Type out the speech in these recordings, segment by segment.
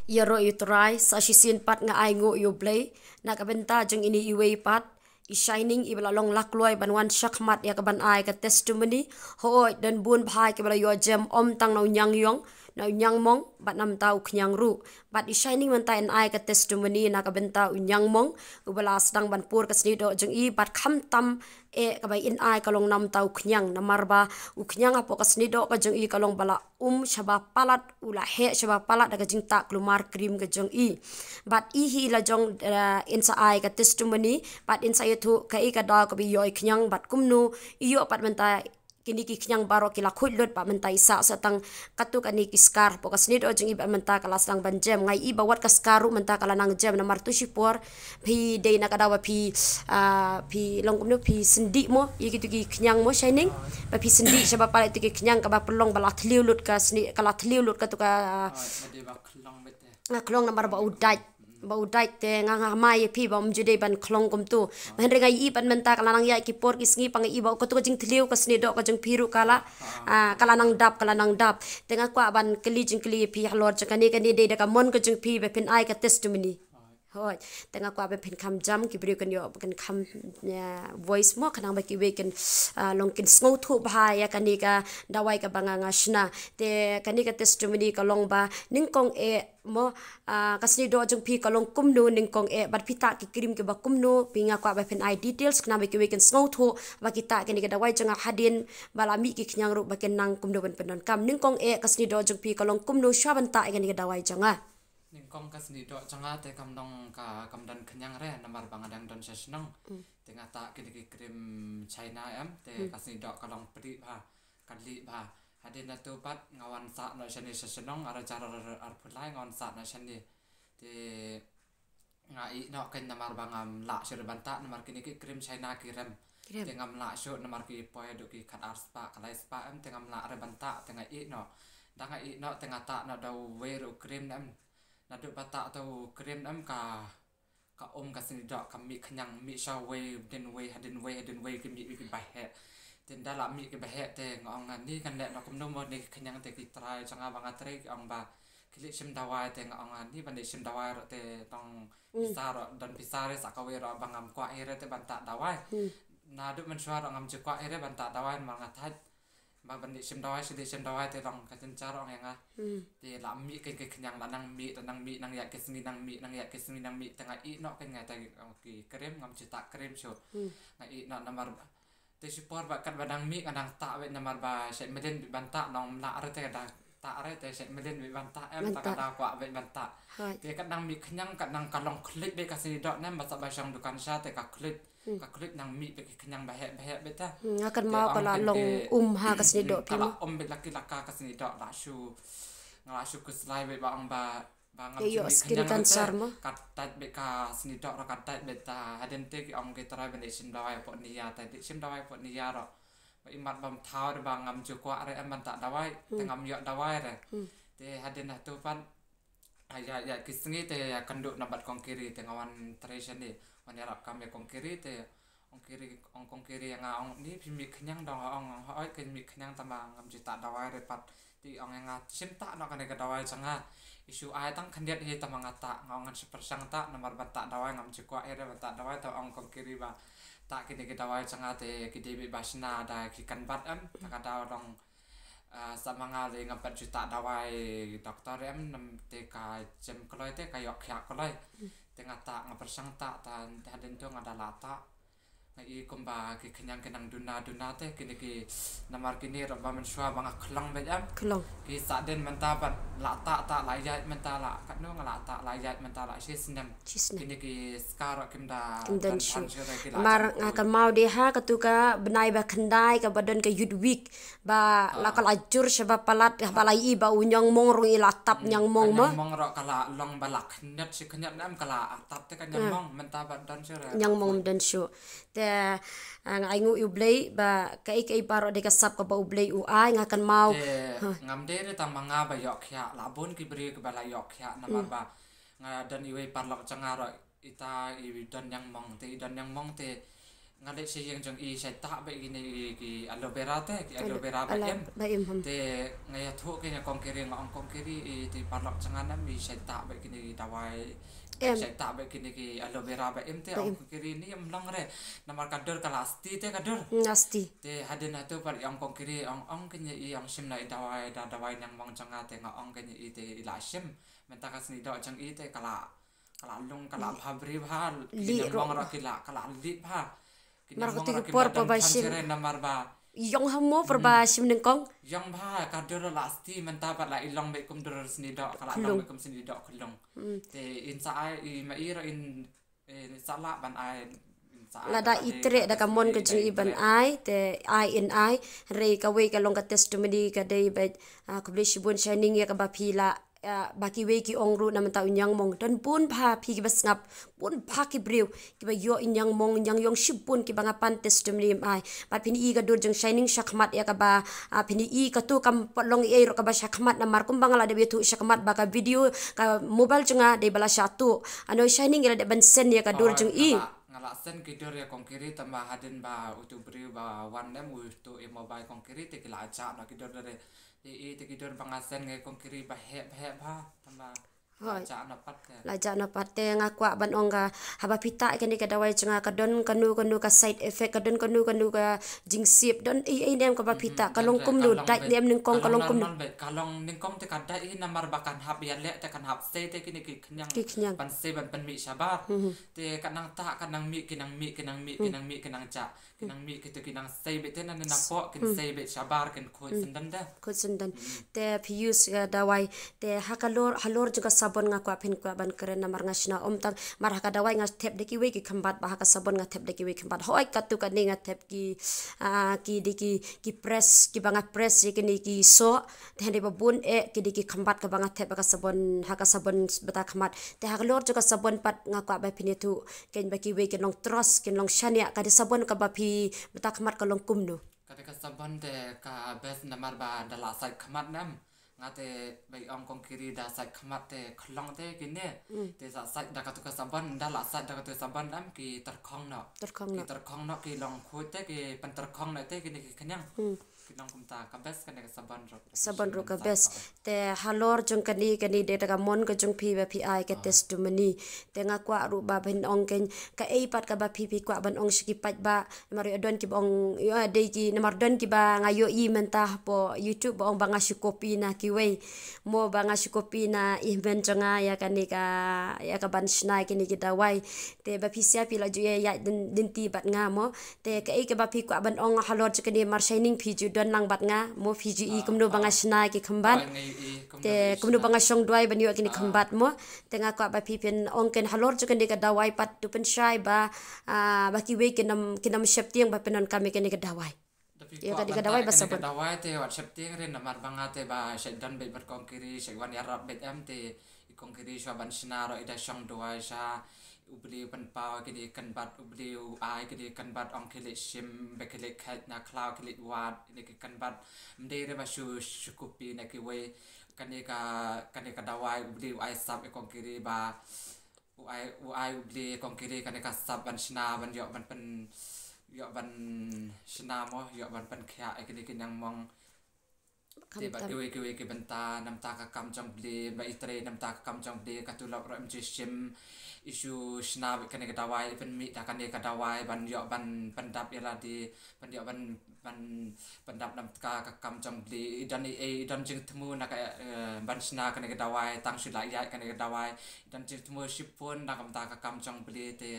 ia ro yu try sa shisin pat nga ai ngo yu play na ka benta jeng ini iwe pat i shining i bala long lakloi ban wan shakmat ya ka ban ai ka testimony hoi dan bun bhai ke bala yo jam om tang nau nyang yong nau nyang mong bat nam tau knyang ru bat i shining man ta en ai ka testimony na ka benta u nyang mong u bala sedang ban pur ka sni do jeng i bat kham tam ka bai in ai ka long nam tau knyang na marba u knyang apo ka sni do ka jeng i ka long bala shaba palat ula he shaba palat daga jing tak klumar krim ke jong i but i hi la jong insa ai ka testimony but insa itu ka i ka da ka bi yoi knyang but kumnu iyo pat menta kini ki knyang baro ki la khulot pa menta isa satang katu kani ki skar po kasni do jing i ba menta kala sang ban jam ngai i bawat ka skaru menta kala nang jam na martu sipor phi de na kadawa phi long kumnu phi sendi mo i gitu ki knyang mo shining ba phi sendi shaba pa itu ki knyang ka ba pelong bala thliulut ka sni kala thliulut ka tu ka klong na mar ba udai te nga mai phi bom jude ban klong kum tu ban rengai i ban menta kala nang ya ki por ki sngi pang i ba ko tu jing thliu ka sni do ka jing phiru kala kala nang dap tenga kwa ban kli jing kli phi halor chakani kani de ka mon ka jing phi be pin ai ka testimony hoi tenga kwa be pin kham jam ki bri kan yo kan kham voice mo kanang ba ki we kan long kin sngo thu ba ya kani ka dawai ka banga nga shna te kani ka testimony ka long ba ning kong e mo kasni do jung phi ka long kumnu ning kong e bat pita ki krim ke ba kumnu pinga kwa ba pin I details kana ba ki we kan sngo thu ba kita kani ka dawai janga hadin bala mi ki knyang ru ba ken nang kumnu ban penon kam ning kong e kasni do jung phi ka long kumnu shaban ta kani ka dawai janga ning kong kas ni do changa te kam dong ka kam dan kenyang re namar bangadang don sesenong tengah ta kini krim China te kas ni do kalong pedi ba kali ba hadin tu pat ngawan sa no shani sesenong ara cara ar pulai ngawan sa na shani te ngai no ken namar bangam la sir banta namar kini krim China kiram tengam la sho namar ki poe do ki khat ar spa kalai spa tengam la re banta tengah i no danga i no tengah ta no dau weru krim nam nadu bata atau krim am ka kasini dok kami kenyang mi shawe den way kami ki bahe den dala mi ki bahe te ngongan ni kan lek nokum no ni kenyang te ki trai changa banga tre ong ba kili sim dawai te ngongan ni bande sim dawai ro te tong pisaro dan pisare sakawe ro bangam kwa ere te banta dawai nadu mensuar ngam jekwa ere banta dawai mangatat ba bandi sim dawai te long ka cara ong yang te la mi ke kenyang lanang mi nang ya kesni nang mi tengah i no kan ngata ki krem ngam cetak krem so ngai no namar te support ba kan badang mi kadang tak we namar ba se meden banta nong la are te kadang tak are te se meden we banta em tak kada kwa we banta te kadang mi kenyang kadang kalong klik be kasih dot nem basa ba sang dukan sa te ka klik nang mi be kenyang bahe beta akan mau kala long ha kasni do pin kala be laki laka kasni do la shu ngala shu kuslai be bang ba bangam skin cancer mo katat be ka sni do ro katat beta haden te ki ong ke tara be sim dawai po niya ta sim dawai po niya ro ba imat bam thau de bangam ju kwa re am ta dawai tengam yo dawai re te haden tu pan ya kisngi te ya kanduk nabat kong kiri tengawan treasure ni manarap kami kong kiri te kong kiri yang ong ni pimi kenyang dong ong hoi kemi kenyang tamang ngam juta dawai repat ti ong yang cinta no kan dawai changa isu ai tang kandiat hi tamang ata ngongan sepersang ta nomor bata dawai ngam jukwa ere bata dawai ta ong kong kiri ba tak kini dawai changa te kidebi basna da kikan bat am takada dong sama ngali ngapat juta dawai dokter em nam te ka jam koloi te kayok kyak koloi tengah tak ngapersang tak tan haden tu ngada lata ngai kumba ki kenyang kenang duna te kini ki namar kini roba mensua banga klang bejam klong ki saden mentapat lata tak layat mentala katno ngalata layat mentala sisnem kini ki skaro kimda dan mar akan mau dia ha ketuka benai ba kendai ka badan ka yud week ba lakal ajur sebab palat balai ba unyang mong rung ilatap nyang mong ma mong ro kala long balak net si kenyat nam kala atap te kan nyang mong mentapat dan sure nyang mong dan shu te ang aingu ublay ba kai paro de kasap ka ba ublay u ai ngakan mau ngam de tamanga ba yok ya labon ki beri ke bala yok ya namar ba nga dan iwe parlok cangaro ita i dan yang mong te ngalik si yang jeng I saya tak baik gini ki aloe vera teh ki aloe vera baim te ngaya thu ki kong kiri ngong kong kiri ti parlok cenganam I saya tak baik gini dawai saya tak baik gini ki aloe vera baim te ong kiri ni long re namar kador kalasti te kador asti te hadin atu par ong kong kiri ong kini I ong sim na dawai nang mong cengat te ngong kini I te ila sim mentakas ni dok ceng I te kala lung kala bhabri bhal ki mong ro kala li bha marko por pabasim namar ba yong hamo perbasim nengkong yang bha kador lasti mentapat la ilong be kum dor sini dok kala long be kum sini dok kulong te insa ai ma ira in sala ban ai lada itre da kamon ke jing iban ai te ai in ai re ka we ka long ka testimony ka dei ba ko blishibun shining ya ka ba phila baki we ki ongru na mata unyang mong dan pun pha phi ki basngap pun pha ki brew ki ba yo inyang mong nyang yong shipun ki banga pan testimony ai ba phini I ga dur jeng shining shakmat ya ka ba phini I ka tu kam long e ro ka ba shakmat na mar kum bangala de betu shakmat ba ka video ka mobile jenga de bala satu ano shining ya de ban sen ya ka dur jeng I ngala sen ki dur ya kong kiri tambah hadin ba utu brew ba wan dem utu e mobile kong kiri te ki la acha na ki dur de te ki dur bangasen nge kong kiri ba he ba tambah laja na parte ngakwa ban onga haba pita kani ka dawai chenga ka don kanu ka side effect ka don kanu ka jingsip don nem ka ba pita kalong kum lu dai nem ning kong kalong kum kalong ning kong te ka dai namar bakan hab ya le te kan hab se te kini ki knyang pan se ban mi sabar te kanang ta kanang mi kinang cha kinang mi kitu kinang se be te nan na po kin se be sabar kin khoi sendan te pius ga dawai te halor juga sabon ngakwa pin kwa ban keren namar ngasna tang mar ka dawai ngas tep deki we ki khambat ba ka sabon nga tep deki we khambat hoi katu ka ni nga tep ki press ki banga press ki so te hande babun ki deki khambat ka banga tep ka sabon beta khamat te halor juga sabon pat ngakwa ba pin tu ken ba ki we ken long trust ken long shania ka de sabon ka ba pi beta khamat ka long kumno ka sabon te ka bes namar ba dala sai khamat nam ngate bai ong kong kiri da sai khamat te khlong te kine te sa sai da ka tu ka saban da la sai da ka tu saban nam ki tarkhong no ki long khu te ki pan tarkhong na te ki kanyang ki long kumta ka bes ka saban ro ka bes te halor jong kani de ka mon ka jong phi ba phi ai ka testimony te nga kwa ru ba ben ong ken ka ei pat ka ba phi kwa ban ong shiki pat ba mari adon ki ong yo de ki namar don ki ba ngayo I mentah po YouTube ba ong banga kopi na ki we mo banga kopi na event jonga ya kani ka ban snai kini kita wai te ba phi sia pi la ju ya din ti bat nga mo te ka ei ka ba phi kwa ban ong halor chkani mar shining phi ju don lang bat nga mo phi ju I kumno banga snai ki khamban te kumno banga song dwai ban yo kini khambat mo te nga kwa ba phi pen ong ken halor chkani ka dawai pat tu pen shai ba ki we kinam sheptiang ba penon kami kini ka dawai ya ka dawai ba sabon dawai te wat sheptiang ren namar banga te ba shedan be ber kong kiri shekwan ya rap bet am te kong kiri sha ban snaro ida shong dawai sha ubli pan pa kini kan bat ubli ai kini kan bat ong kili sim be kili khat na cloud kili wat ini kan bat mde ba shukupi na ki we kani ka dawai ubli ai sab e kong kiri ba ai ubli kong kiri kani ka sab ban sna ban yo ban pen yo ban sna mo yo ban pen kya e kini yang mong te ba ki benta nam ta ka kam jong bli ba itre nam ta ka kam jong bli ka tu lok ro sim isu sna kani ka dawai pen mi ta kani ka dawai ban yo ban pendap ya di ban yo ban pendap nam ka kam jong bli dan dan jing temu na ka ban sna kani ka dawai tang sila ya kani ka dawai dan jing temu sipun na kam ta ka kam jong bli te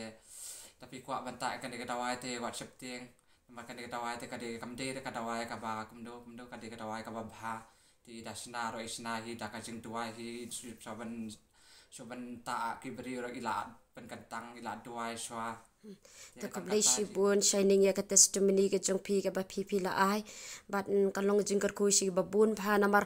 tapi kuat bantai kan dia dawai te wat shepting makan dia dawai te kade kamde ka dawai ka ba kumdo kade ka dawai ka ba bha ti dasna ro isna hi da ka jing tuai hi soban ta ki beri ro ila pen kantang ila duai swa ta ka blesi bun shining ya ka testimony ka jong phi ka ba phi la ai bat kalong jing kar ku shi ba bun pha namar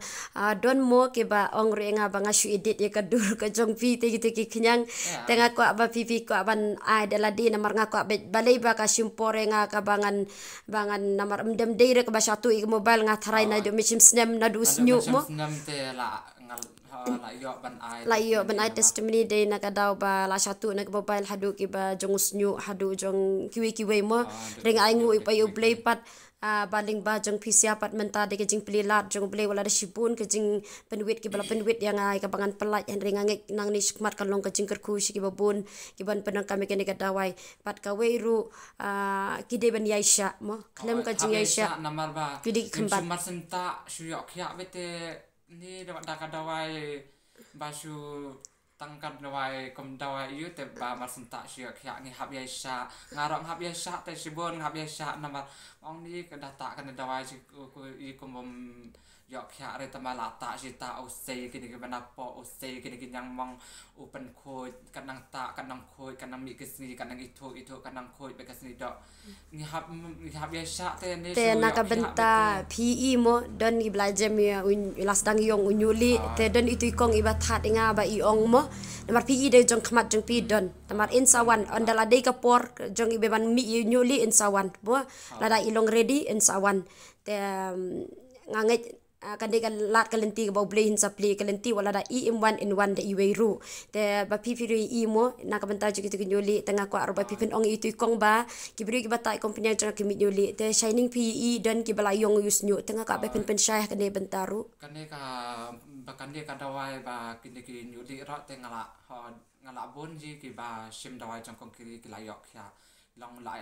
don mo ke ba ong re nga ba nga shu edit ya ka dur ka jong phi te ki knyang tenga ko ba phi ko ban ai de la di namar nga ko balai ba ka simpore nga ka bangan namar mdem de re ka ba satu I mobile nga tharai na do misim snam na du snyu mo snam te la ngal la yo ban ai la yo ban ai testimony de na kadau ba la satu na mobile hadu ki ba jong usnyu hadu jong kiwi mo ring ai ngu pa yo play pat baling ba jong pisia pat menta de ke jing pelilat jong play wala da shibun ke jing penwit ki bala penwit yang ai ka bangan pelat yang ring angek nang ni skmat kalong ke jing kerku ki babun ki ban penang kami ke ni kadawai pat ka weiru ki de ban yaisha mo klem ka jing yaisha namar ba ki kembat sumar senta syok ya bete ni da kadawai basu tangkat dawai kom dawai yu te ba mar senta syok ya ni hab yaisha ngarok hab yaisha te sibon hab yaisha namar ong ni ka data kan dawai si ku i kom yok ya re tamala ta si ta o sei kini ke bana po o sei kini ke yang mong open khoi kanang ta kanang khoi kanang mi kesni kanang itu kanang khoi be kesni dok ni hab yaisha te ni te naka benta PE mo dan i belajar mi las dang yong unyuli te dan itu ikong iba that inga ba iong mo namar PE de jong khamat jong pi don namar insawan ondala de kapor jong ibe ban mi unyuli insawan bo lada ilong ready insawan te nganget kande kan lat kalenti ba blay hin sapli kalenti wala da im1 in 1 da iweru te ba pipiri imo na ka banta jiki nyoli tanga ko arba pipin ong itu kong ba kibri ki bata kompanya jang ki nyoli te shining PE dan ki bala yong yusnyu tanga ka ba pen syah kane bentaru kane ka bakande ka dawai ba kini ki nyoli ra te ngala bon ji ki ba sim dawai jang kong ki layok ya long la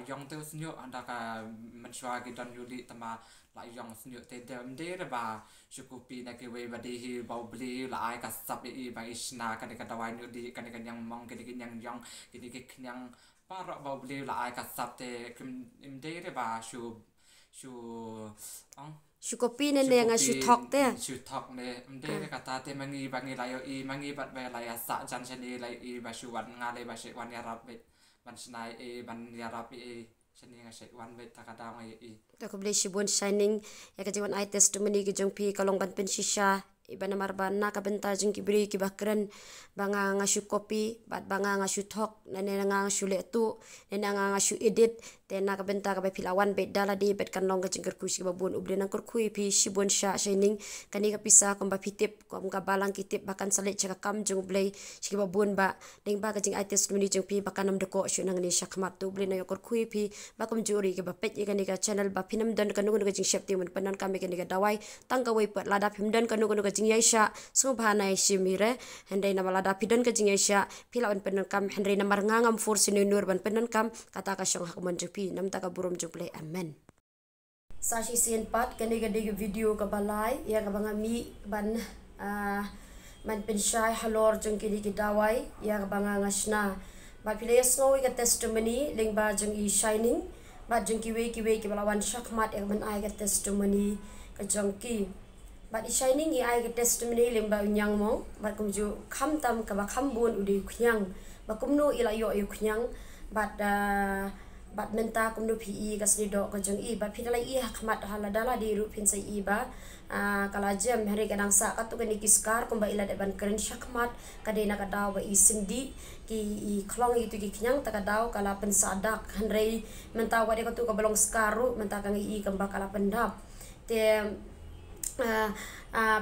yong te usnyu anda ka menswa ki dan nyoli tama la yong snyu te dem de ba syukupi na ke we ba de hi ba bli la ai ka sap i ba isna kan ka dawai nyu di kan yang mong ke yang yong ke yang para ba bli la ai ka sap te kim im de ba shu syukopi ne nga shu thok ne de ka ta te mangi ba ngi la yo i mangi bat ba la ya sa jan chani la i ba shu wan nga le ba she wan ya rap ban snai e ban ya rap e chani nga she wan be ta ka da ngai i ko blay shibun shining ya ka jiwan ai testimony ki jong pi kalong ban pen shisha iba namar ban na ka benta jing ki bri ki bakran banga nga shu copy bat banga nga shu thok na ne nga shu le tu ne nga shu edit te na ka benta ka ba pilawan be dala di bet kan long ka jing kerku si babun uble nang kerku pi shibun sha shining kani ka pisa kom ba pitip kom ka balang kitip bakan salit chaka kam jong blay si babun ba ding ba ka jing ai testimony jong pi bakan nam de ko shu nang ni shakmat tu uble na yo kerku pi ba kom juri ka ba pet ikani ka channel ba pinam dan kanu kanu jing shep timun panan kami kani ka dawai tang ka wei pat lada pim dan kanu kanu jing yaisha subhana shimire handai na lada pidan ka jing yaisha pilawan panan kam handai na marngangam for sinunur ban panan kam kata ka syong hakman jepi nam ta ka burum juple amen sashi sin pat kani ka dig video ka balai ya ka banga mi ban man pensyai halor jong kini ki dawai ya ka banga ngasna ba pilayas ngawi ka testimony ling ba jong i shining ba jong kiwe ki balawan syakmat yang ban ai ka testimony ka jong ki ba i shining i ai ka testimony ling ba unyang mo ba kum ju kham tam ka ba kham bun udi khyang ba kum no ila yo yu khyang ba menta kum no PE ka sni do ka jong i ba phidala i khmat hala dala di ru phin sai i ba kala jam hari kadang sa katu kani kiskar kum ba ila de ban keren syakmat ka de na ka daw ba i sindi ki i klong itu ki knyang ta ka daw kala pensadak hanrei menta wa de ka tu ka balong skaru menta ka i kamba kala pendap te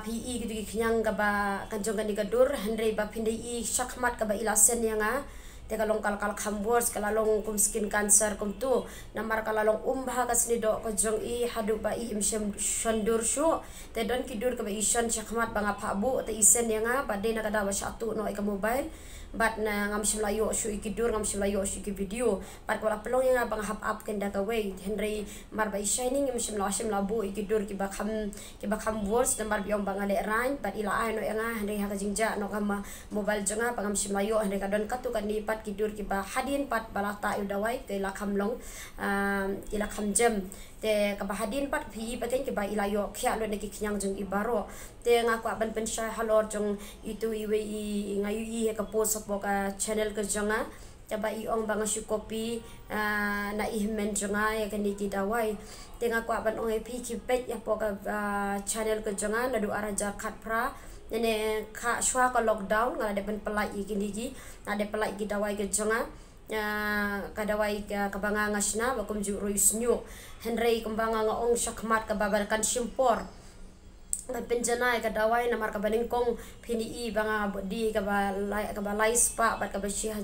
PE gitu ki knyang ka ba kanjong kani ka dur hanrei ba phindai i syakmat ka ba ila sen yanga te kalong kal khambors kalalong kum skin cancer kum tu namar kalalong umbha kasni do ko jong i hadu ba i imsem shandur shu te don kidur ka ba ishan syakmat banga phabu te isen yanga ba de na kada ba satu no ka mobile bat na ngam shulayo shu ikidur ngam shulayo shu ki video pat ko pelong yang bang hap up kenda ka way henry mar ba shining im shim labu ikidur ki ba kham words namar biom bang ale rain bat ila ai no yanga henry ha ka jingja no kama mobile jonga pangam shulayo henry ka don katu kan ni pat kidur ki ba hadin pat balata udawai ke la khamlong ila kham jam te ka ba hadin pat phi paten ki ba ila yo khya lo ne ki khyang jung ibaro te nga ko ban pen sha halor jung itu iwe i ngayu i ka post po ka channel ka jonga ta ba i ong bang shu copy na i men jonga ya kan ki dawai te nga ko ban ong phi ki pet ya po ka channel ka jonga na du araja khat pra nene ka shwa ka lockdown nga de pen pelai i kini ki na de pelai ki dawai ka jonga kadawai ka banga ngasna bakum ju rois nyu henrei kembanga nga ong syakmat ka babar kan simpor penjana ka dawai namar ka baning kong pini banga di ka ba lais pa ba ka ba 1000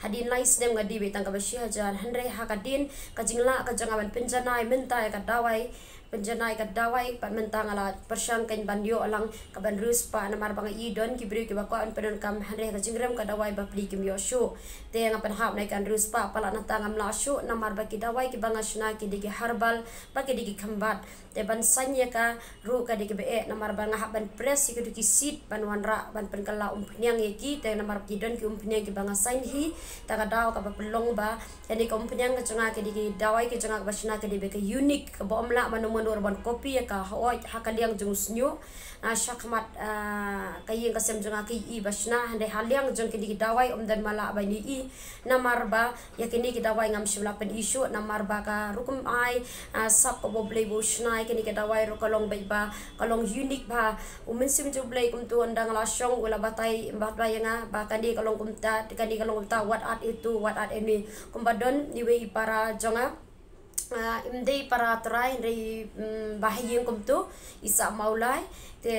hadin lais dem ngadi betang ka ba 1000 handre ha ka din ka jingla ka jangaban penjana menta ka dawai penjana ka dawai pat menta ngala persang kan bandio alang ka ban rus pa namar banga idon ki bri ki ba ko an pedon kam handre ka jingram ka dawai ba pli kim yo shu te ngapan hap nai kan rus pa pala na tangam la shu namar ba ki dawai ki banga shna ki digi herbal ba ki digi khambat te ban sanya ka ru ka digi be namar banga hap ban press ki digi seed ban wanra ban pen kala umpnyang ki te namar ki don ki umpnyang ki banga sain hi ta ka daw ka ba pelong ba yani ka umpnyang ka changa ki digi dawai ki changa ba shna ki digi ka unique ka bom la manu menur ban kopi ka hoi hakaliang jung snyo syakmat kayeng kasem jung ki I basna hande haliang jung ki dawai dan mala ba ni I namar ba yakini ki dawai ngam shula pen isu namar ba ka rukum ai sap ko boble bo shnai kini ki dawai ro kalong ba kalong unique ba umensim ju blai kum tu andang la syong ula batai nga ba kani kalong kumta kani kalong kumta what art itu what art ini kumbadon ni we para jonga imdei para try ndei bahayeng kumtu isa maulai te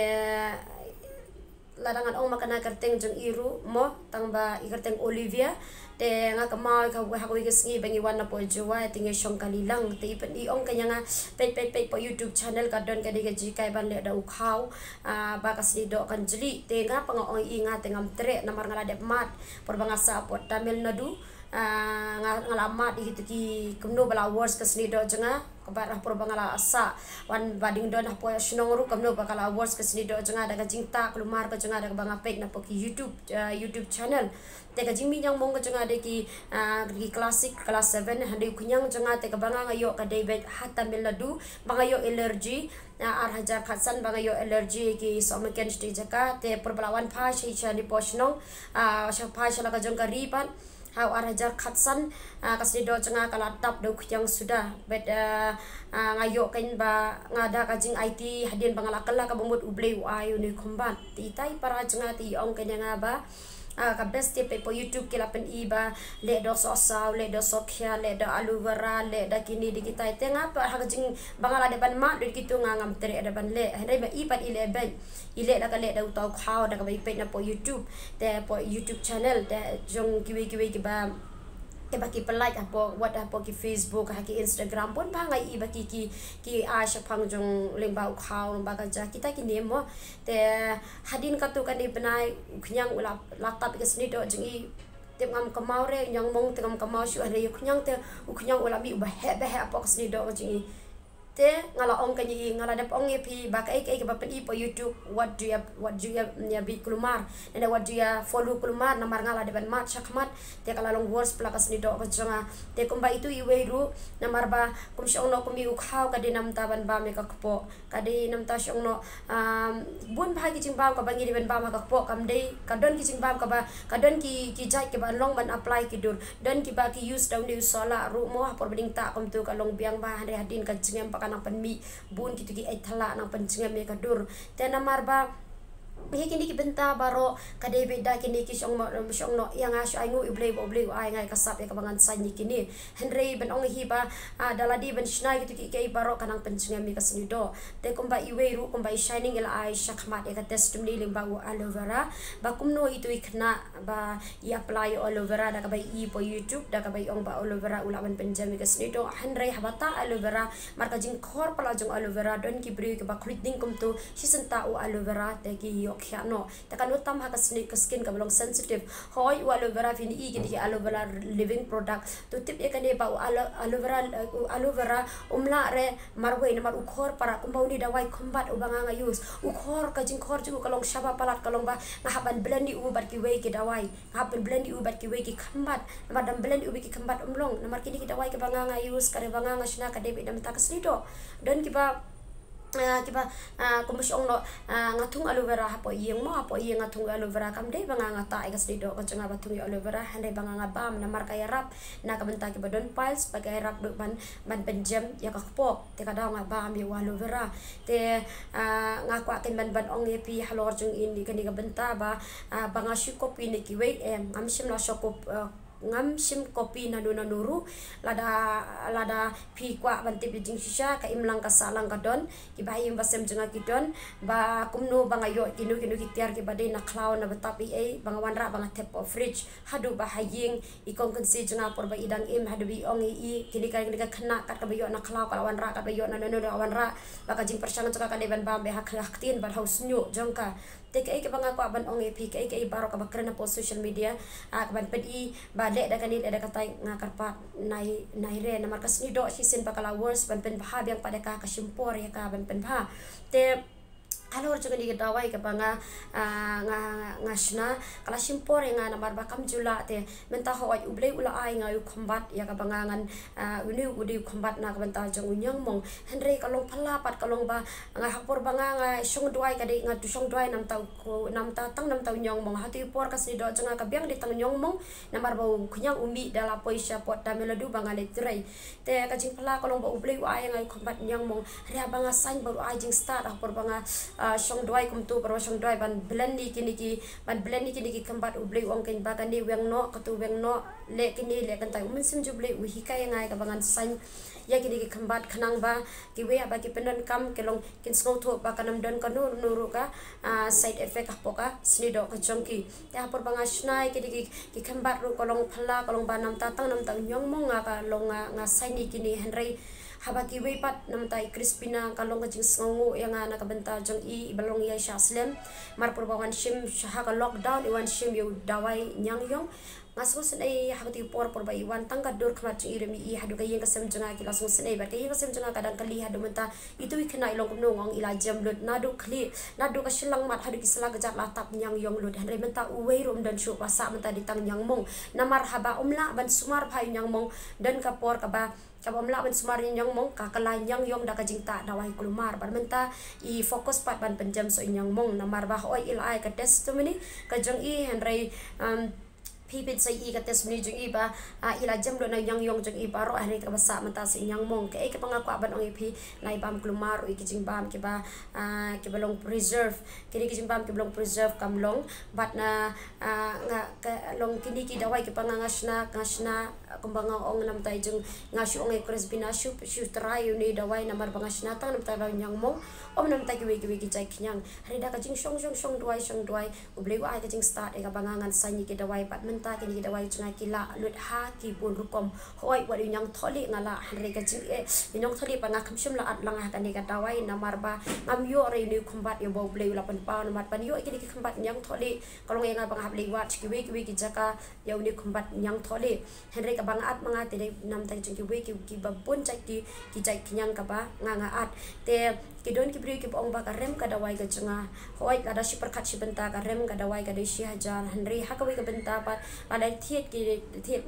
ladangan ong makana kerteng jong iru mo tangba ikerteng Olivia te nga kamay ka ha ko igisngi bangi wana po jowa tinge syong kalilang te ipen I ong kanya nga pe po YouTube channel ka don ka diga jikai ban le da ukhaw ba kasli do kan jri te nga pang ong I nga tengam tre namar ngala dep mat por banga sa po Tamil Nadu ngalamat itu ki kumno bala awards kasni do janga kabar por bangala asa wan bading don apo snongru kumno bakala awards kasni do janga daga jingta kelumar ka janga daga banga page na po ki YouTube channel te ka jingmi yang mong ka janga de ki klasik kelas 7 hande kunyang janga te ka banga ngayo ka David Tamil Nadu banga yo allergy arhajar khatsan banga yo allergy ki somaken sti jaka te por balawan pha shi chani posnong sha pha shala ka jong ka ripan hau arajar khatsan kasni do changa kala tap do yang sudah bet ngayo kan ba ngada kajing IT hadin bangala kala ka bumut ublei ayu ni komban ti tai para changa ti ong kanya nga ba ka best tip po YouTube kila pen iba le do sosa le do sokya le do aloe vera le da kini di kita tenga pa hagajing bangala depan ma do kitu ngam tere depan le hande ba ipat ile ben ile da kale da utau khaw da ka bai pe na po YouTube te po YouTube channel da jong kiwi ki ba baki pelai apo what apo ki Facebook ha ki Instagram pun bangai iba ki asha phang jong lengba ukhaw ba ka ja kita ki nemo te hadin ka tu kan di benai khnyang ula latap ke sni do jeng I tem ngam kamau re nyang mong tem ngam kamau shu re khnyang te khnyang ula bi ba he apo ke sni do jeng I te ngala ong kanyi ngala dap ong pi ba ka ek ba pen I po YouTube what do you ya bi kulumar and what do you follow kulumar namar ngala depan mat syakmat te kala long words plakas ni do ka janga te kumba itu iwe ru namar ba kum syong no kumi ukhaw ka dinam taban ba me ka kpo ka di nam ta syong no bun ba ki jing ba ka bangi depan ba ma ka kpo kam dei ka don ki jing ba ka ba ka don ki jai ke ba long ban apply ki dur don ki ba ki use down di sola ru mo por beding ta kum tu ka long biang ba hande hadin ka jingem nang panmi bun kitu ki ai thala nang pancingam me kadur te namar ba kini ki benta baro ka David da kini ki syong no yang asu ai ngu iblei ai ngai kasap ya kabangan sanyi kini Henry ben ong hi ba daladi ben shnai gitu ki kai baro kanang pencingam mi kasni do te kumba iwe ru kumba shining ila ai syakmat ya ka testimony limba aloe vera ba kumno itu ikna ba I apply aloe vera da ka bai I po YouTube da ka bai ong ba aloe vera ulaban penjam mi kasni do Henry habata aloe vera marka jing khor pala jong aloe vera don ki bri ka ba cleaning kum tu sisenta aloe vera te ki kya no takan utam ha ka skin ka belong sensitive hoy aloe vera fini I ki aloe vera living product to tip ya kane ba aloe vera umla re marwe na mar ukhor para kumbau ni dawai kombat ubanga ngayus ukhor ka jing khor ju kalong shaba palat kalong ba ngahaban blendi ubat ki we ki dawai ngahaban blendi ubat ki we ki khambat madam blendi ubi ki khambat umlong namar kini ki dawai ka banga ngayus kare banga ngasna ka debit dam ta kasnido don kiba kumus ong no ngatung aloe vera hapo iyeng mo hapo iyeng ngatung aloe vera kam dei banga ngata ai kasdi do ka changa batung aloe vera hande banga ngabam namar kaya rap na kabenta ki badon piles bagai rap do ban penjam ya ka kpo te ka daw ngabam ya aloe vera te ngakwa ken ban ong epi halor jung ini kani kabenta ba banga syukop ini ki wait ngam sim la syukop ngam sim kopi nanu nanuru lada pi kwa ban tip jing shisha ka imlang ka salang ka don ki bahim basem jenga ki don ba kumno banga yo kinu kitiar ki bade na klaw na batapi banga wanra banga tap of fridge hadu ba haying ikong konsi jenga por ba idang hadu bi ong kini ka khna kat ka bayo na klaw ka wanra ka bayo na nanu wanra ba ka jing persangan ka deban ba be haktin ba haus nyu jongka tek ke banga ko ban ong pi ke baro ka bakran po social media ban pedi ba le da kanit ada kata ngakarpat nai re na markas ni do si sen pakala worse ban pen bahab yang pada ka kasimpor ya ka ban pen bah te kalau juga di dawai ke banga ngasna kala simpor nga na marba kam jula te menta ho ai ublei ula ai nga yu combat ya ka banga ngan udi combat na ka benta jong unyang mong henry kalong palapat kalong ba nga hapor banga nga song duai ka de nga tu song duai nam tau tang nam tau nyong mong hatu por kas ni do janga ka biang di tang nyong mong na marba kunyang umi dala poisha pot da meladu banga le trai te ka jing pala kalong ba ublei ai nga yu combat nyang mong ria banga sign baru ai jing start hapor banga song duai kum tu par song duai ban blend ni kini ki kembat ublei ong ken ba kan ni weng no ka tu weng no le kini le kan tai umin sim jublei u hikai ngai ka bangan sign ya kini ki kembat khanang ba ki we ba ki penon kam kelong kin snow tho ba kanam don ka nuru ka side effect apoka snido ka jongki ta por banga snai kini ki kembat ru kolong phala kolong ba nam ta tang nam ta nyong mong ka long nga sign ni kini henry habaki wepat namtai crispina kalong ka jing sngongo yang ana ka benta jong balong ya shaslem mar purbawan shim shaha ka lockdown iwan shim yu dawai nyang yong ngasung senai habati por ba iwan tangka dur khmat jing iremi hadu ka yeng ka sem jonga ki lasung senai ba ka yeng ka sem jonga kadang kali hadu menta itu ikna ilong kumno ngong ila jam lut nadu kli nadu ka shilang mat hadu ki sela gajat latap nyang yong lut hanre menta uwei rum dan shu pasa menta ditang nyang mong namar haba umla ban sumar phai nyang mong dan ka por ka ba kabamla ban sumarin yang mong kakalay yang yong da kajingta dawai kulumar ban menta i fokus pat ban penjam so inyang mong namar ba oi ilai ka testimony ka jong henry pipit sa ka testimony jong iba ila jam do na yang yong jong iba ro hari ka basa menta sa inyang mong ka ka pangako ban ong ipi lai bam kulumar o ikijing bam ki ba ki balong preserve kini kijing bam ki balong preserve kamlong bat na nga long kini ki dawai ki pangangasna kumbanga ong nam tay jung ngasu ong ekres binashu try ni dawai namar bangasna tang nam tay nyang mong nam tay kiwi ki jai kinyang hari da ka jing song duai ublei wa ka jing start ka bangangan sanyi ki dawai pat menta kini ki dawai junga kila lut ha ki bun rukom hoi wa nyang tholi ngala hari ka jing nyong tholi panga khamsum la at lang ha ka ni ka dawai namar ba ngam yo re ni khumbat yo bo ublei la pan pa namar pan yo kini ki khumbat nyang tholi kalong nga bang hablei wa kiwi ki jaka yo ni khumbat nyang tholi henry ka bang at mga tede nam tay jing ki babun cai ki jai kinyang ka ba nga at te kidon ki bri ki ong ba ka rem ka dawai ka junga hoi ada si perkat si benta ka rem ka dawai ka de si hajar henry hakawi ka benta pat ada thiet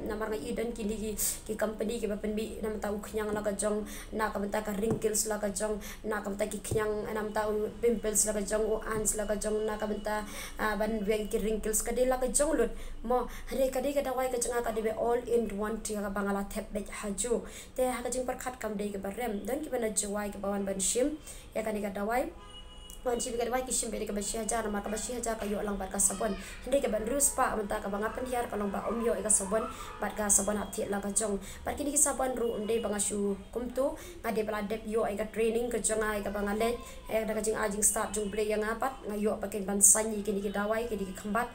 namar nga idon ki company ki ba penbi nam tau kinyang la ka jong na ka benta ka wrinkles la ka jong na ka benta ki kinyang nam tau pimples la ka jong o ans la ka jong na ka benta ban weng ki wrinkles ka de la ka jong lut mo henry ka de ka dawai ka junga ka de all in one ti ka bangala thep be haju te ha ka jing perkat kam de ka barem dan ki bana jawai ka bawan ban shim ya kan ka dawai wan si biga dawai kishim beri ka bashi hajar maka bashi hajar ka yo lang bar ka sabon hindi ka ban rus pa menta ka banga penhiar ka long ba omyo ka sabon bat ka sabon athi la ka jong par kini ki sabon ru unde banga shu kumtu ngade bala dep yo ka training ka jong ai ka banga le da ka jing ajing start jung ble yang apat ngayo pakai ban sanyi kini ki dawai kini ki khambat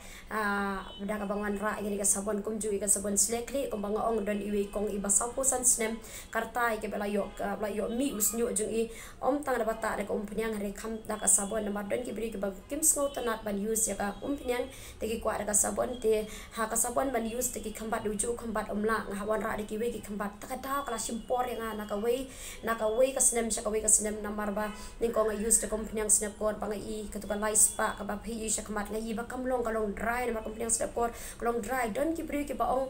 da ka bangan ra kini ka sabon kumju ka sabon slekli ko banga ong don iwe kong iba sapusan snem kartai ke bala yo mi usnyo jung i om tang da bata da ko umpunyang re kham da ka sabon na madon ki bri ki bag kim snow tanat ban use ya ka umpinyang te ki kwa ka sabon te ha ka sabon ban use te ki khambat uju khambat umla nga hawan ra de ki we ki khambat ta ka daw kala simpor ya nga na ka we ka snem sya ka we ka snem na marba ning ko nga use te umpinyang snap kor pa nga i ka to ka lice pa ka ba phi sya khamat nga i ba kamlong kalong dry na umpinyang snap kor kalong dry don ki bri ki ba ong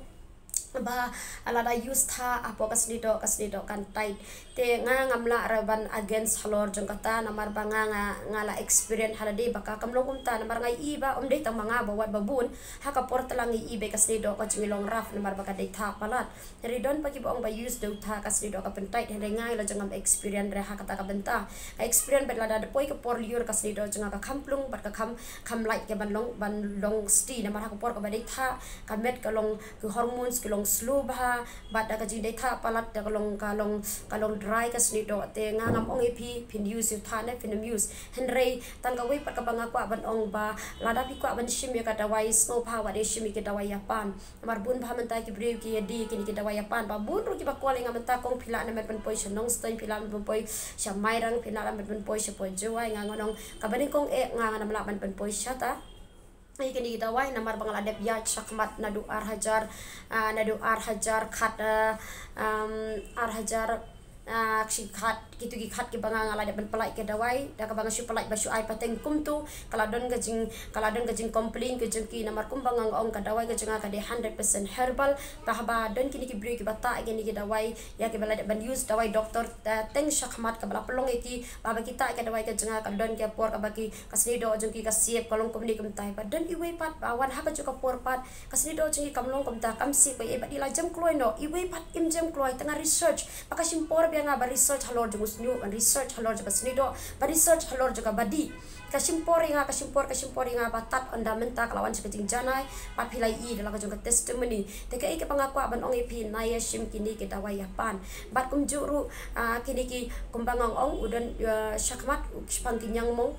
ba alada use tha apo kasnido kan tight te nga ngamla raban against halor jong kata namar banga nga la experience halade baka kamlong ta namar ngai iba de tang mga bawat babun haka portalang ibe kasnido ka jingilong raf namar baka de tha palat ri don pagi bong ba use do tha kasnido ka pentai hende ngai la jong experience re haka ta ka benta experience bet lada de poi ka por liur kasnido jong ka kamplung bat ka kam light ke ban long sti namar haka por ka ba de tha ka met ka long ke hormones ke long slow bah bat da kaji data palat da kalong dry kas ni do te ngam ong epi pin use tha ne pin use henry tan ka wei pat ka banga kwa ban ong ba lada pi kwa ban shim ya ka dawai snow pa wa de shim ke dawai yapan mar bun ba man ta ki brew ki di ki dawai yapan ba bun ru ki ba ko le ngam ta kong phila na met ban poi nong stein phila ban poi sha mai rang phila la met ban poi sha poi jowai ngangonong ka ban kong nga na mala ban poi sha ta ay kini kita wai namar bangaladep ya syakmat nadu arhajar khat arhajar khat gitu gi khat ki banga ngala de pelai ke dawai da ka banga shu pelai basu ai pateng kum tu kaladon gajing komplain ke jengki namar kum banga ong ka dawai gajing ka de 100% herbal tahba don kini ki bri ki bata kini ki dawai ya ke bala de ban use dawai doktor teng syakmat ka bala pelong eki baba kita ka dawai gajing ka don ke por ka baki kasnido jengki ka siep kalong kum ni kum tai pa don iwe pat bawan ha ka juga por pat kasnido jengki kamlong kum ta kam si ko e ba dila jam kloi no iwe pat im jam kloi tengah research maka simpor bianga ba research halor new and research halor juga senido ba research halor juga badi kasimpor inga batat anda menta kalawan sekejing janai papilai i dalam kajong testimony teka ike pangakwa ban ong ipi naya shim kini kita wayapan bat kum juru kini ki kumbangong ong udan syakmat spangkinyang mong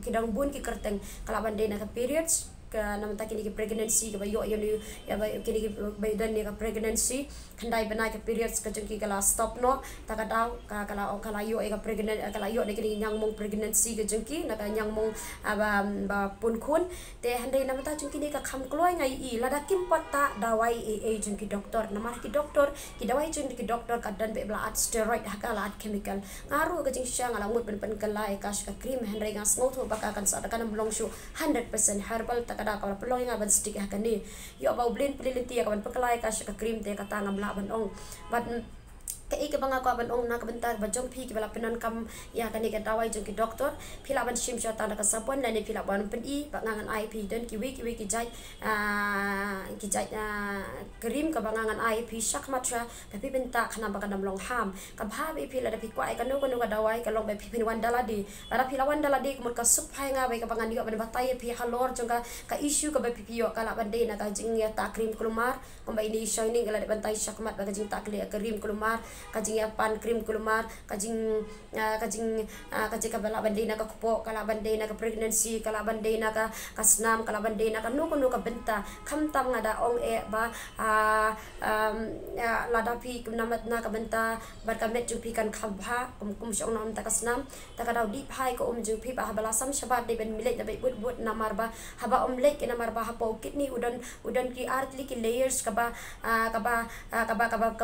kidang bun ki kerteng kalawan dena ka periods ke namanta kini ki pregnancy ke bayo ya ba kini ki badan ni ka pregnancy khandai bana ke periods ke jengki kala stop no takadaw kala yo ka pregnant kala yo de kini nyang mong pregnancy ke jengki na ka nyang mong ba pun khun te handai namanta jengki ni ka kham kloi ngai i lada kim pata dawai jengki doktor namar ki doktor ki dawai jengki doktor kadan be bla at steroid hakala at chemical ngaru ke jeng syang ala mut pen kala ka cream handai ngas ngoto baka kan sa kan belong shu 100% herbal kada kalau pelong yang aban stick akan ni yo bau blin peliliti akan pekelai kasih ke krim te kata ngam la ban ong bat ke ike banga ko ban ong na bentar bajong pi ki bala penon kam ya kan ke dawai jong ki doktor pila ban shim shota na ka sapon dan pila ban pen i bangangan IP dan ki jai krim ka bangangan IP syak matra tapi benta kana bakana mlong ham ka bha be pila da pi kwai ka no ka dawai ka long be pi pen wan daladi para pila wan daladi kumur ka sup hai nga be ka bangan yo ban batai pi halor jong ka issue ka be pi yo kala ban de na ka jing ya ta krim kulumar komba ini shining kala de bantai syak mat ba ka jing ta krim kulumar kajing yapan krim kulumar kajing ka bala bandai na ka kupo kala bandai na ka pregnancy kala bandai na ka kasnam kala bandai na ka nuko ka benta kham tam ngada ong e ba lada pi namat na ka benta bar ka met jupi kan khabha kum shong nam ta kasnam ta ka daw di phai ko jupi ba bala sam shabat de ben milet da be but namar ba haba omlek ke namar ba hapo kidney udan ki artli ki layers ka ba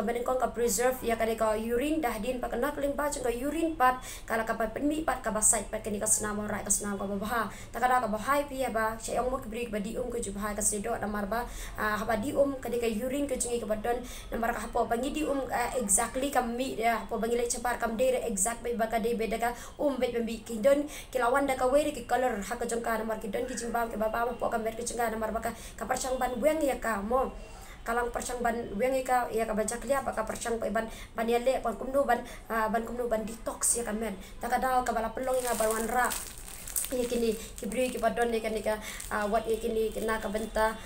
ben kong ka preserve ya ka urine dah din pa kana kling pa ka urine pat kala ka pa penmi pat ka basai pat kani ka snam rai ka snam ka ba takada ka bahai pi ba syong mo kibrik ba di ka jubha ka sedo namar ba haba di kani ka urine ka jingi ka badon namar ka hapo bangi di exactly kami ya hapo bangi le chapar kam de exact ba ka de beda ka bet bembi kindon kilawan da ka weri ki color ha ka jongka namar kidon ki jimba ke baba po ka mer ki jengka namar ba ka persang ban buang ya ka mo kalang persang ban wengi ka ya ka baca klia ka persang ban yale ban kumno ban detox ya kamen takadaw ka bala pelong nga ban ra kini kibri ki badon ni kanika what kini kena ka benta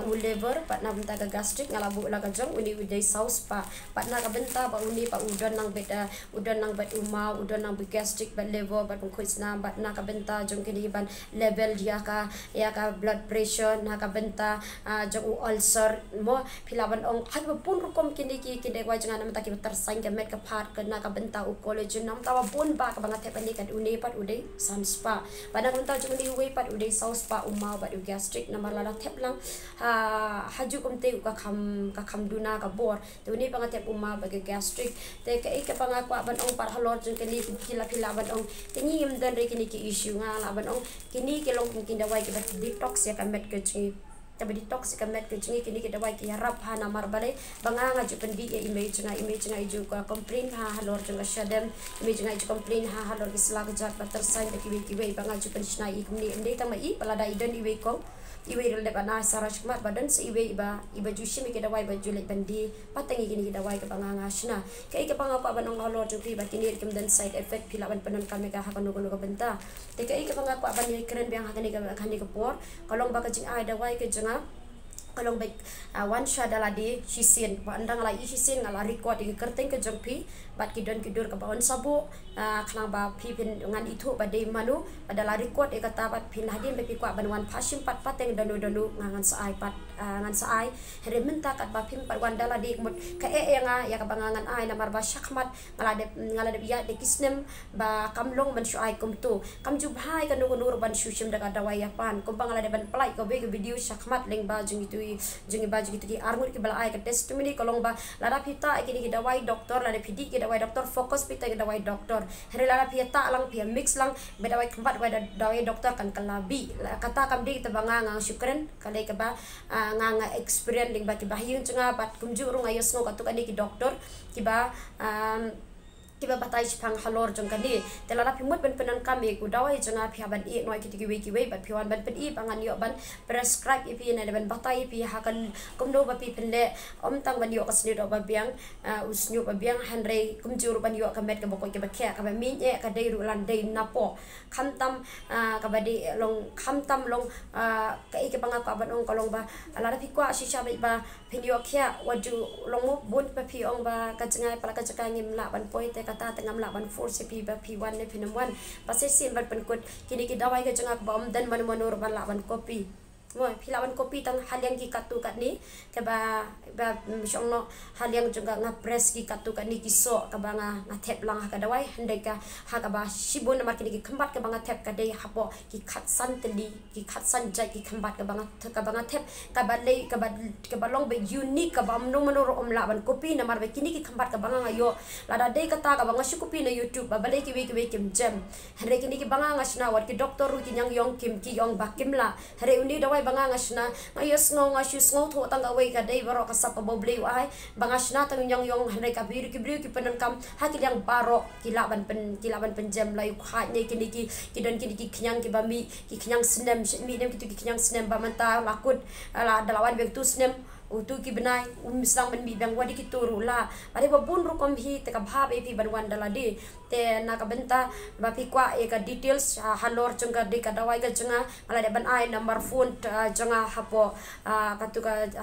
liver pat na benta ka gastric ngalabu la ka jong uni udai sauce pa pat na ka benta ba uni pa udan nang beda udan nang bat uma udan nang gastric ba liver ba kung kuisna bat na ka benta jong kini ban level dia ka ya ka blood pressure na ka benta jong ulcer mo pilaban ong hat pun rukom kini wa jang na mata ki tersang ka met ka part ka na ka benta u collagen nam tawa pun ba ka bangat pani ka uni pat udai sunspa pada kunta cuma diuwe pat udai saus pa umau bat gastric namar lala tep lang haju kumte ka kham duna ka bor tu ni panga tep umau bagi gastric te ka ik panga kwa ban ong par halor jeng kini pila ban ong kini imdan re kini ki issue nga la ban ong kini ki long kin dawai ki detox ya ka met ke chi kabe detox ka met ke jungi kini ke dawai ki harap ha namar bale banganga ju pendi e image nga iju ka complain ha halor junga shadem image nga iju complain ha halor ki slag jat bater sign de ki we banga ju pen shnai ikmni ndei tama I palada idan iwe kong iwe rele bana sarah shmat badan se iwe iba ju shimi ke dawai ba julek bandi patengi kini ke dawai ke banganga shna kai ke panga pa banong halor ju ki ba kini kem dan side effect pilaban penan kami ka hakano kono ka benta te kai ke panga pa ban keren biang hakani ka por kalong ba ka jing ai dawai ke jenga kalong baik one shot adalah di sisian pandang lah sisian ngala record di kerteng ke jengpi bat kidon kidur ke bawon sabu kenang ba pipin dengan itu badai manu adalah record kata bat pin hadim bepi kuat banwan pasim pat pateng danu ngangan saai pat ngan saai hari minta kat ba pim pat wan dala di mut ka yang ya ka bangangan ai namar ba syakmat ngala de ya de kisnem ba kamlong man syai kum tu kam jubhai kan nur ban syushim daga dawaya pan kum bangala de ban plai ko be video syakmat leng ba jung itu jungi baju gitu ki armur ki bala ai ka testimony kolong ba lada pita ki ki dawai doktor lada pidi ki dawai doktor fokus pita ki dawai doktor hari lada pita lang pia mix lang be dawai kempat dawai doktor kan kalabi kata kam di kita banga ngang syukran kalai ka ba nga experience ding ba ki bahyun cenga bat kumjurung ayo sngo ka tu kan ki doktor ki ba kiba batai chipang halor jong kani telala pimut ben penan kami ku dawai jonga phiaban I noi kiti kiwe bat phiwan ban pen I pangan yo ban prescribe ipi na ban batai pi hakan kumdo ba pi penle om tang ban yo kasni do ba biang usnyu ba biang hanre kumjur ban yo kamet ka bokoi ke bakya ka ba min e ka dei rulan dei napo khamtam ka ba di long khamtam long ka I ke panga ka ban ong kolong ba ala pi kwa shisha ba pinyo kya waju long bun pa pi ong ba ka jengai pala ka jaka ngim la ban poi te kata tengam laban force pi ba pi1 ne pinam 1 pase sim ban penkut kini ki dawai ke jengak bom dan man manur ban laban kopi moi pilawan kopi tang hal yang ki katu kat ni ke ba insyaallah hal yang juga ngapres ki katu kat ni kiso ka banga ngatep lang ka dawai handai ka ha ka ba shibun namar kini ki kembat ka banga tep ka dei hapo ki khatsan teli ki khatsan jai ki kembat ka banga tep ka balai ka balong be unique ka bam no manur om laban kopi namar be kini ki kembat ka banga ngayo lada dei kata ka banga syukupi na YouTube ba balai ki we kim jam handai kini ki banga ngasna wat ki doktor ru ki nyang yong kim ki yong ba kim la hare undi dawai banga ngasna ngayos ngo ngasyus ngo tho tang away ka dei baro ka sap bobleu ai banga sna tang yang yong hanai ka bir ki penan kam hakil yang baro kilaban pen jam lai kha ne kini ki don kini ki knyang ki bami ki knyang snem mi nem ki knyang snem ba manta lakut ala dalawan beg tu snem utu ki benai misang ben bi bang wadi ki turu la pare babun ru kom hi te ka bhab e pi banwan dala di te na ka benta ba pi kwa e ka details halor chunga de ka dawai ka chunga ala de ban ai number phone chunga hapo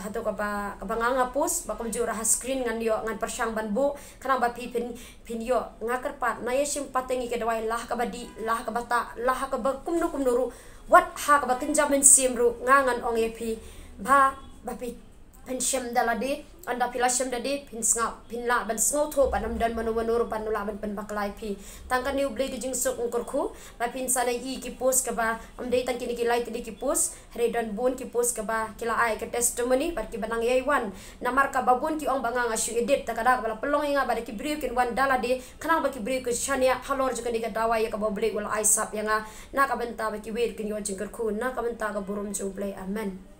hatu ka ba banganga post ba kom jura ha screen ngan yo ngan persang ban bu kana ba pi pin yo ngakar pat na yesim patengi ke dawai lah ka badi lah ka bata lah ka ba kumnu ru wat ha ka ba kenjamen simru ngangan ong e pi ba pi pensyam daladi anda pila syam dadi pinla ban sngo tho panam dan manur pan nula ban baklai pi tangkan ni ublei ki jingsuk ngkorku ba pin sana I ki post ka ba amdei tang kini ki lai tidi ki post hre dan bun ki post ka ba kila ai ka testimony par ki banang yaiwan namar ka babun ki ong banga ngasyu edit takada bala pelong inga ba ki briu kin wan daladi kanang ba ki briu ke shania halor juga ni ka dawai ka ba blei wala ai sap yanga na ka benta ba ki wer kin yo jingkorku na ka benta ka burum jublei amen.